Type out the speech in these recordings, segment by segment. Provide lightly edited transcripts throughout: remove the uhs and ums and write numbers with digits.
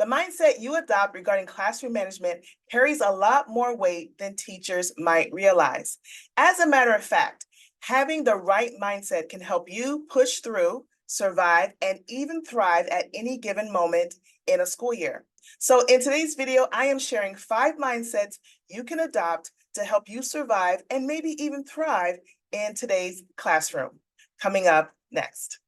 The mindset you adopt regarding classroom management carries a lot more weight than teachers might realize. As a matter of fact, having the right mindset can help you push through, survive, and even thrive at any given moment in a school year. So in today's video, I am sharing 5 mindsets you can adopt to help you survive and maybe even thrive in today's classroom. Coming up next.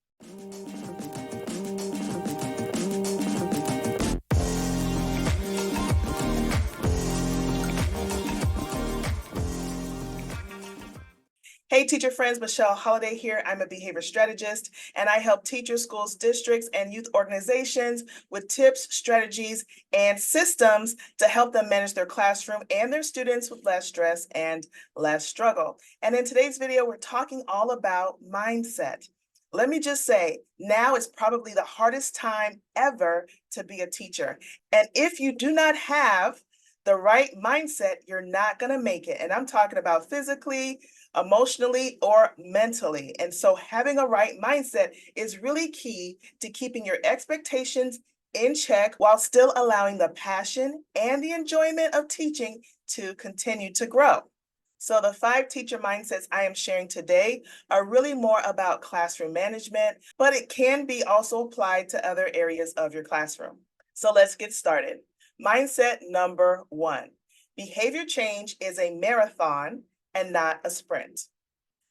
Hey teacher friends, Michelle Holliday here. I'm a behavior strategist and I help teachers, schools, districts, and youth organizations with tips, strategies, and systems to help them manage their classroom and their students with less stress and less struggle. And in today's video, we're talking all about mindset. Let me just say, now is probably the hardest time ever to be a teacher. And if you do not have the right mindset, you're not going to make it. And I'm talking about physically, emotionally, or mentally. And so having a right mindset is really key to keeping your expectations in check while still allowing the passion and the enjoyment of teaching to continue to grow. So the 5 teacher mindsets I am sharing today are really more about classroom management, but it can be also applied to other areas of your classroom. So let's get started. Mindset number 1, behavior change is a marathon and not a sprint.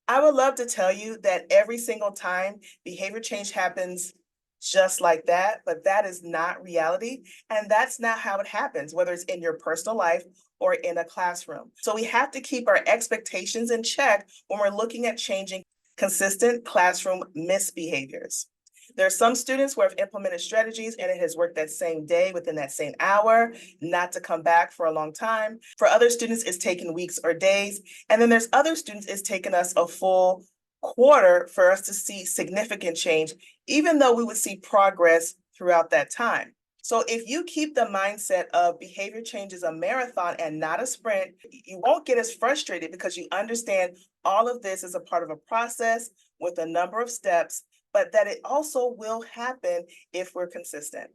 I would love to tell you that every single time behavior change happens just like that, but that is not reality. And that's not how it happens, whether it's in your personal life or in a classroom. So we have to keep our expectations in check when we're looking at changing consistent classroom misbehaviors. There are some students who have implemented strategies and it has worked that same day within that same hour, not to come back for a long time. For other students, it's taken weeks or days. And then there's other students, it's taken us a full quarter for us to see significant change, even though we would see progress throughout that time. So if you keep the mindset of behavior change is a marathon and not a sprint, you won't get as frustrated because you understand all of this is a part of a process with a number of steps, but that it also will happen if we're consistent.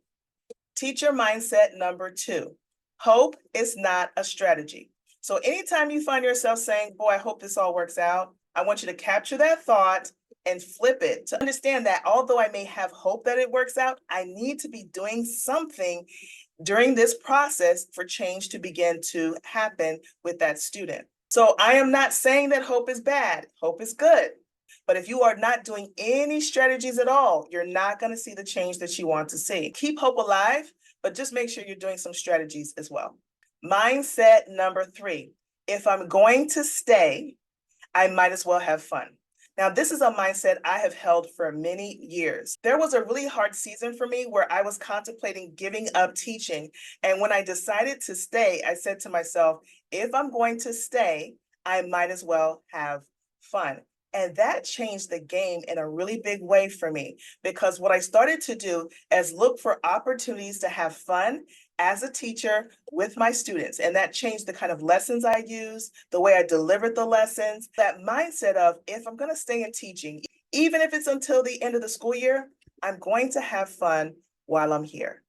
Teacher mindset number 2, hope is not a strategy. So anytime you find yourself saying, boy, I hope this all works out, I want you to capture that thought and flip it to understand that although I may have hope that it works out, I need to be doing something during this process for change to begin to happen with that student. So I am not saying that hope is bad. Hope is good. But if you are not doing any strategies at all, you're not going to see the change that you want to see. Keep hope alive, but just make sure you're doing some strategies as well. Mindset number 3, if I'm going to stay, I might as well have fun. Now, this is a mindset I have held for many years. There was a really hard season for me where I was contemplating giving up teaching. And when I decided to stay, I said to myself, if I'm going to stay, I might as well have fun. And that changed the game in a really big way for me, because what I started to do is look for opportunities to have fun as a teacher with my students. And that changed the kind of lessons I use, the way I delivered the lessons, that mindset of if I'm going to stay in teaching, even if it's until the end of the school year, I'm going to have fun while I'm here.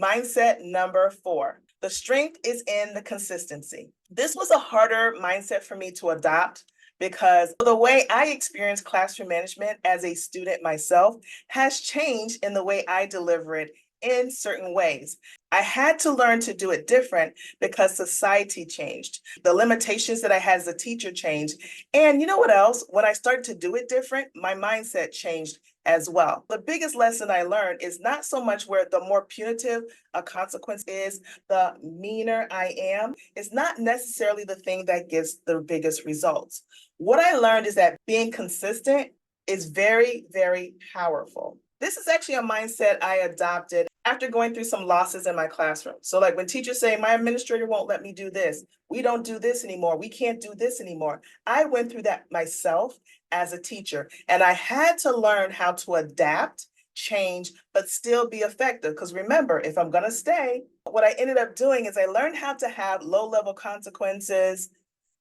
Mindset number 4, the strength is in the consistency. This was a harder mindset for me to adopt, because the way I experience classroom management as a student myself has changed in the way I deliver it in certain ways. I had to learn to do it different because society changed. The limitations that I had as a teacher changed. And you know what else? When I started to do it different, my mindset changed as well. The biggest lesson I learned is not so much where the more punitive a consequence is, the meaner I am. It's not necessarily the thing that gives the biggest results. What I learned is that being consistent is very, very powerful. This is actually a mindset I adopted after going through some losses in my classroom. So like when teachers say, my administrator won't let me do this, we don't do this anymore, we can't do this anymore. I went through that myself as a teacher, and I had to learn how to adapt, change, but still be effective. Because remember, if I'm gonna stay, what I ended up doing is I learned how to have low-level consequences,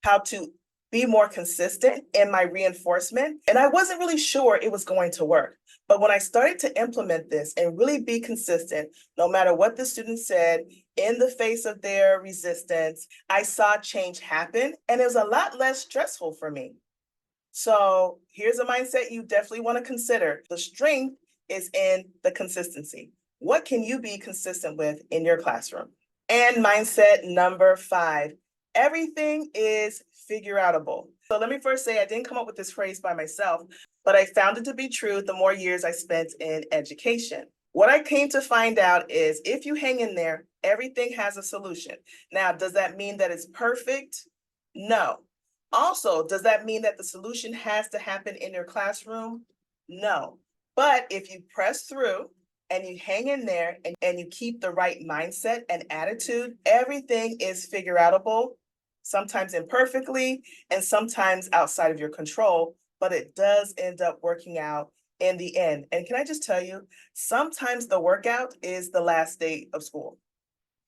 how to be more consistent in my reinforcement. And I wasn't really sure it was going to work. But when I started to implement this and really be consistent, no matter what the student said, in the face of their resistance, I saw change happen, and it was a lot less stressful for me. So here's a mindset you definitely want to consider. The strength is in the consistency. What can you be consistent with in your classroom? And mindset number 5, everything is figureoutable. So let me first say I didn't come up with this phrase by myself, but I found it to be true the more years I spent in education. What I came to find out is if you hang in there, everything has a solution. Now, does that mean that it's perfect? No. Also, does that mean that the solution has to happen in your classroom? No. But if you press through and you hang in there and you keep the right mindset and attitude, everything is figureoutable, sometimes imperfectly and sometimes outside of your control, but it does end up working out in the end. And can I just tell you, sometimes the workout is the last day of school.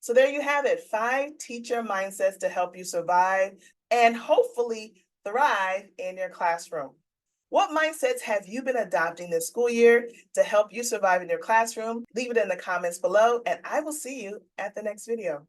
So there you have it, 5 teacher mindsets to help you survive and hopefully thrive in your classroom. What mindsets have you been adopting this school year to help you survive in your classroom? Leave it in the comments below, and I will see you at the next video.